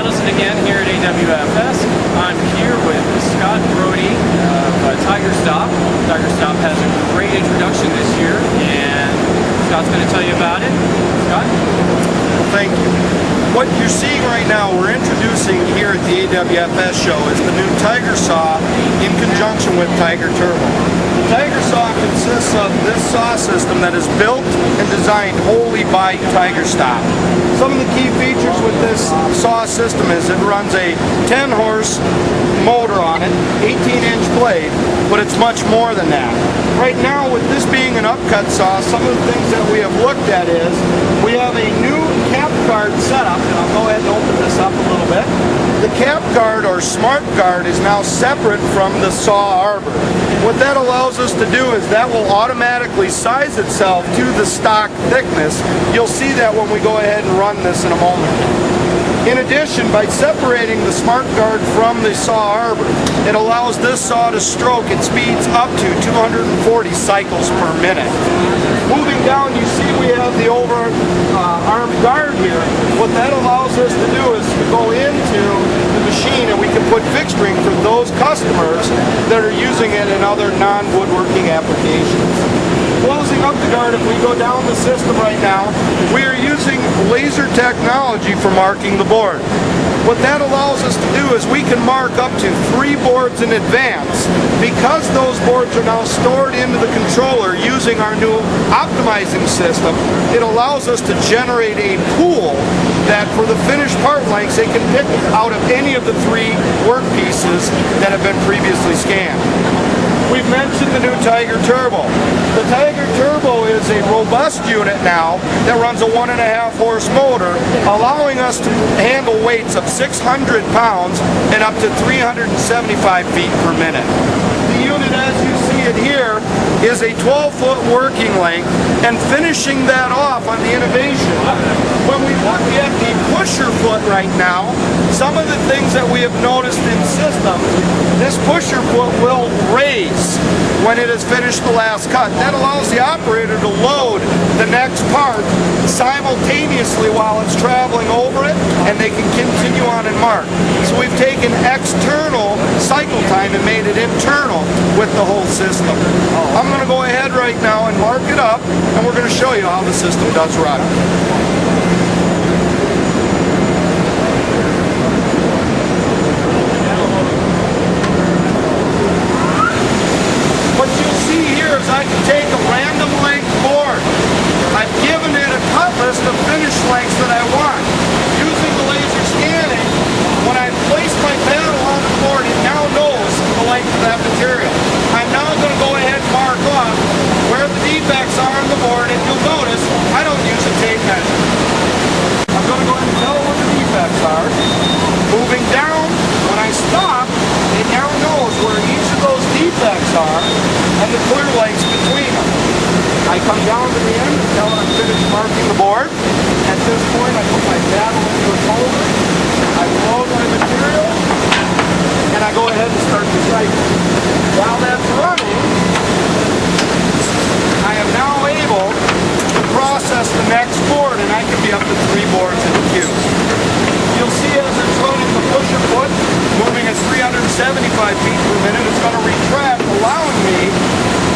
Addison again here at AWFS. I'm here with Scott Brody of TigerStop. TigerStop has a great introduction this year, and Scott's going to tell you about it. Scott? Thank you. What you're seeing right now, we're introducing here at the AWFS show, is the new Tiger Saw in conjunction with TigerTurbo. The Tiger Saw consists of this saw system that is built and designed wholly by TigerStop. Some of the key features with this saw system is it runs a 10-horse motor on it, 18-inch blade, but it's much more than that. Right now, with this being an upcut saw, some of the things that we have looked at is we have a new cap guard setup, and I'll go ahead and open this up a little bit. The cap guard or smart guard is now separate from the saw arbor. What that allows us to do is that will automatically size itself to the stock thickness. You'll see that when we go ahead and run this in a moment. In addition, by separating the smart guard from the saw arbor, it allows this saw to stroke at speeds up to 240 cycles per minute. Moving down, you see we have the arm guard here. What that allows us to do is to go into the machine and we can put fixturing for those customers that are using it in other non-woodworking applications. Closing up the guard, if we go down the system right now, we are using laser technology for marking the board. What that allows us to do is we can mark up to 3 boards in advance. Because those boards are now stored into the controller using our new optimizing system, it allows us to generate a pool that for the finished part lengths they can pick out of any of the 3 work pieces that have been previously scanned. We've mentioned the new TigerTurbo. The TigerTurbo is a robust unit now that runs a 1.5 horse motor, allowing us to handle weights of 600 pounds and up to 375 feet per minute. The unit, as you see it here, is a 12-foot working length, and finishing that off on the innovation, when we look at the pusher foot right now, some of the things that we have noticed in systems, this pusher foot will raise when it has finished the last cut. That allows the operator to load the next part simultaneously while it's traveling over it, and they can continue on and mark. So we've taken external cycle time and made it internal with the whole system. I'm going to go ahead right now and mark it up, and we're going to show you how the system does run. What you'll see here is I can take a random length board. I've given it a cut list of finish lengths that I want. Using the laser scanning, when I place my paddle on the board, it now knows the length of that material. I'm now going to go ahead and mark off where the defects are on the board, and you'll notice I don't use a tape measure. I'm going to go ahead and tell what the defects are. Moving down, when I stop, it now knows where each of those defects are and the clear lengths between them. I come down to the end until I'm finished marking the board. At this point, I put my paddle into a holder, I load my material, and I go ahead and start the cycle. While that's running, I am now able to process the next board, and I can be up to 3 boards in the queue. You'll see as it's running the pusher foot, moving at 375 feet per minute, it's going to retract, allowing me,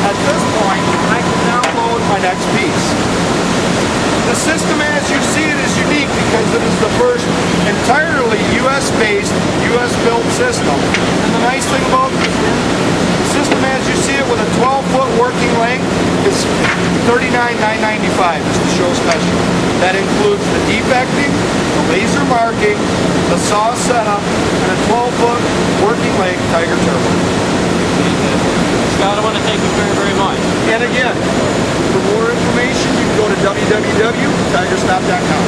at this point, I can now load my next piece. The system as you see it is unique because it is the first entirely US-based, US-built system. And the nice thing about this is, the system as you see it with a 12-foot working length is $39,995. It's the show special. That includes the defecting, the laser marking, the saw setup, and a 12-foot working length TigerTurbo. Scott, I want to thank you very, very much. And again, for more information, you can go to www.tigerstop.com.